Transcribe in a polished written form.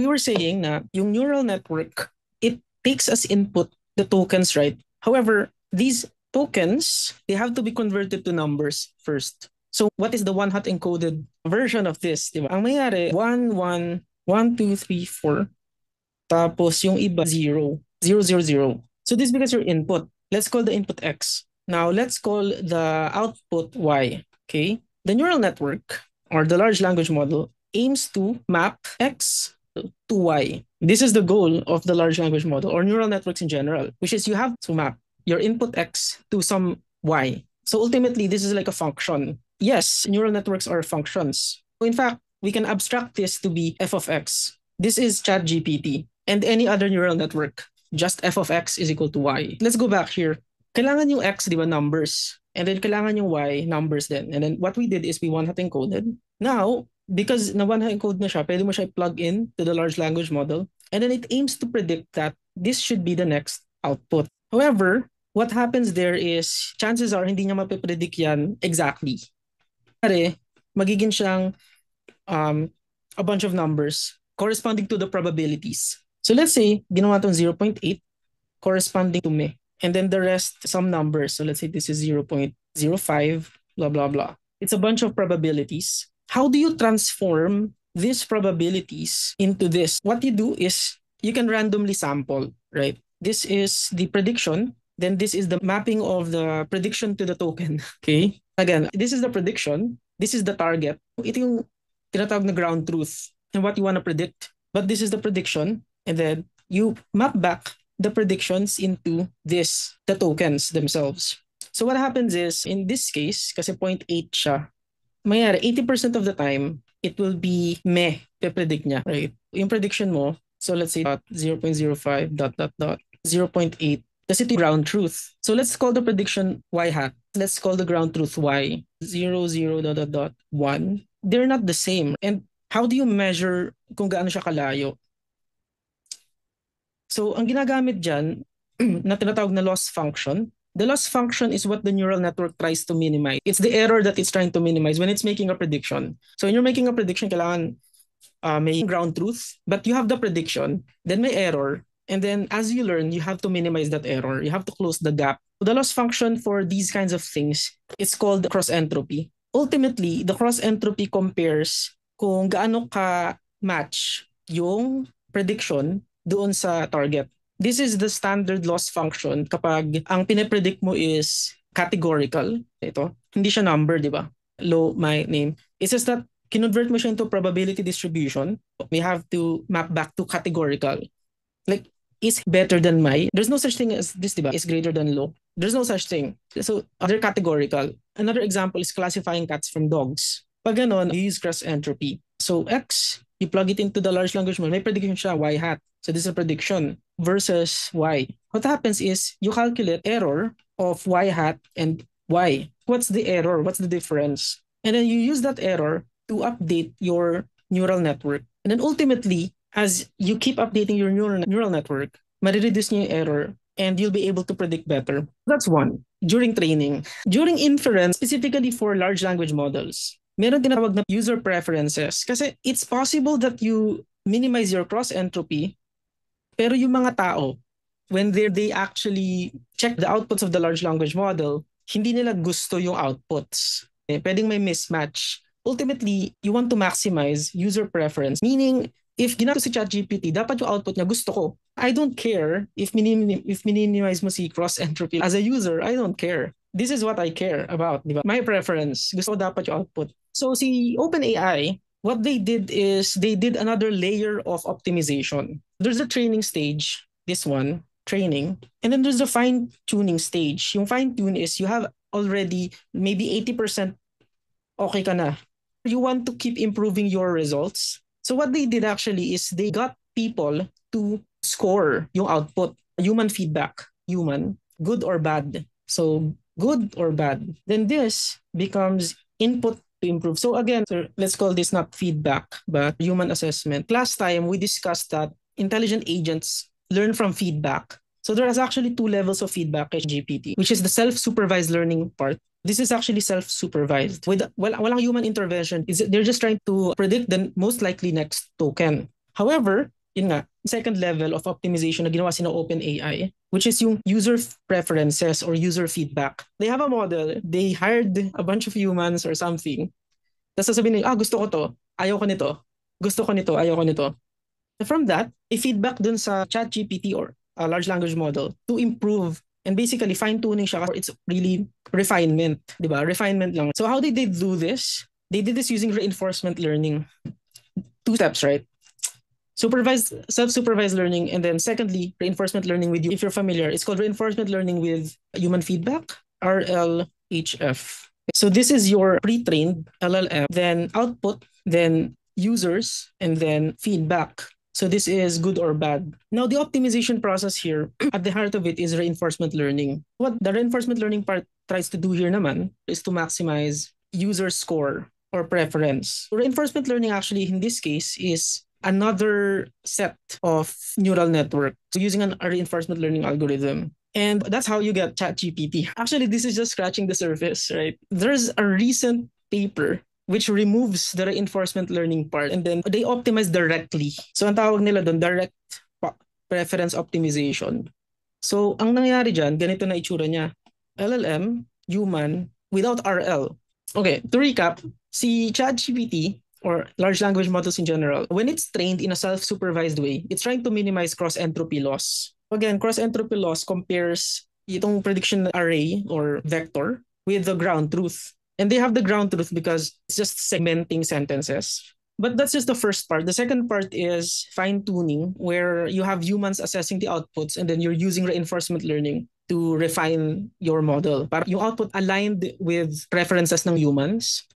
we were saying na yung neural network, it takes as input the tokens, right? However, these tokens, they have to be converted to numbers first. So what is the one hot encoded version of this? Diba? Ang mayari, 1, 1, 1, 2, 3, 4. Tapos yung iba, 0, 0, 0, 0. So this becomes your input. Let's call the input X. Now let's call the output Y. Okay? The neural network or the large language model aims to map X to Y. This is the goal of the large language model or neural networks in general, which is you have to map your input X to some Y. So ultimately, this is like a function. Yes, neural networks are functions. In fact, we can abstract this to be f of x. This is ChatGPT and any other neural network. Just f of x is equal to y. Let's go back here. Kailangan yung x, di ba, numbers. And then kailangan yung y, numbers din. And then what we did is we one-hot encoded. Now, because na one-hot encode na siya, pwede mo siya plug in to the large language model. And then it aims to predict that this should be the next output. However, what happens there is chances are hindi niya mapipredict yan exactly. Pare, magiging siyang a bunch of numbers corresponding to the probabilities. So let's say, ginawa itong 0.8 corresponding to me. And then the rest, some numbers. So let's say this is 0.05, blah, blah, blah. It's a bunch of probabilities. How do you transform these probabilities into this? What you do is you can randomly sample, right? This is the prediction. Then this is the mapping of the prediction to the token. Okay? Again, this is the prediction. This is the target. Ito yung tinatawag na ground truth and what you want to predict. But this is the prediction. And then you map back the predictions into this, the tokens themselves. So what happens is, in this case, kasi 0.8 siya, mayari, 80% of the time, it will be meh, pe-predict niya, right? Yung prediction mo, so let's say 0.05, 0.8, kasi ito yung ground truth. So let's call the prediction y hat. Let's call the ground truth y, 0, 0, 1. They're not the same. And how do you measure kung gaano siya kalayo? So ang ginagamit dyan, na tinatawag na loss function, the loss function is what the neural network tries to minimize. It's the error that it's trying to minimize when it's making a prediction. So when you're making a prediction, kailangan may ground truth, but you have the prediction, then may error, and then as you learn, you have to minimize that error. You have to close the gap. The loss function for these kinds of things is called cross entropy. Ultimately, the cross entropy compares kung gaano ka match yung prediction doon sa target. This is the standard loss function kapag ang pinapredict mo is categorical. Ito, hindi siya number, di ba? Low, my name. It's just that kinonvert mo siya into probability distribution. We have to map back to categorical. Like, is better than my. There's no such thing as this, di ba? Is greater than low. There's no such thing. So, other categorical. Another example is classifying cats from dogs. Pag ganon, you use cross entropy. So, X, you plug it into the large language model, may prediction siya, Y hat. So this is a prediction versus Y. What happens is you calculate error of Y hat and Y. What's the error? What's the difference? And then you use that error to update your neural network. And then ultimately, as you keep updating your neural network, ma-reduce niya yung error and you'll be able to predict better. That's one. During training. During inference, specifically for large language models, meron tinatawag na user preferences. Kasi it's possible that you minimize your cross entropy, pero yung mga tao, when they actually check the outputs of the large language model, hindi nila gusto yung outputs. Pwedeng may mismatch. Ultimately, you want to maximize user preference. Meaning, if ginato si ChatGPT, dapat yung output niya gusto ko. I don't care if minimize mo si cross entropy. As a user, I don't care. This is what I care about, di ba? My preference. Gusto ko dapat yung output. So si OpenAI, what they did is they did another layer of optimization. There's a training stage, this one, training. And then there's the fine-tuning stage. Yung fine-tune is you have already maybe 80% okay ka na. You want to keep improving your results. So what they did actually is they got people to score yung output. Human feedback. Human. Good or bad. So good or bad. Then this becomes input to improve. So again, let's call this not feedback, but human assessment. Last time, we discussed that intelligent agents learn from feedback. So there is actually 2 levels of feedback in GPT, which is the self-supervised learning part. This is actually self-supervised. Walang human intervention. They're just trying to predict the most likely next token. However, yun nga, second level of optimization na ginawa sina OpenAI, which is yung user preferences or user feedback. They have a model, they hired a bunch of humans or something, tapos sasabihin nila, gusto ko to, ayaw ko nito, gusto ko nito, ayaw ko nito. From that, i-feedback dun sa ChatGPT or a large language model to improve and basically fine-tuning siya kasi it's really refinement, di ba? Refinement lang. So how did they do this? They did this using reinforcement learning. Two steps, right? Supervised, self-supervised learning, and then secondly, reinforcement learning with you. If you're familiar, it's called reinforcement learning with human feedback, RLHF. So this is your pre-trained LLM, then output, then users, and then feedback. So this is good or bad. Now the optimization process here, at the heart of it is reinforcement learning. What the reinforcement learning part tries to do here naman is to maximize user score or preference. Reinforcement learning actually in this case is another set of neural network. So using a reinforcement learning algorithm. And that's how you get ChatGPT. Actually, this is just scratching the surface, right? There's a recent paper which removes the reinforcement learning part and then they optimize directly. So ang tawag nila doon, direct preference optimization. So ang nangyari dyan, ganito na itsura niya. LLM, human, without RL. Okay, to recap, si ChatGPT or large language models in general, when it's trained in a self-supervised way, it's trying to minimize cross-entropy loss. Again, cross-entropy loss compares itong prediction array or vector with the ground truth. And they have the ground truth because it's just segmenting sentences. But that's just the first part. The second part is fine-tuning, where you have humans assessing the outputs and then you're using reinforcement learning to refine your model. Para yung output aligned with preferences ng humans.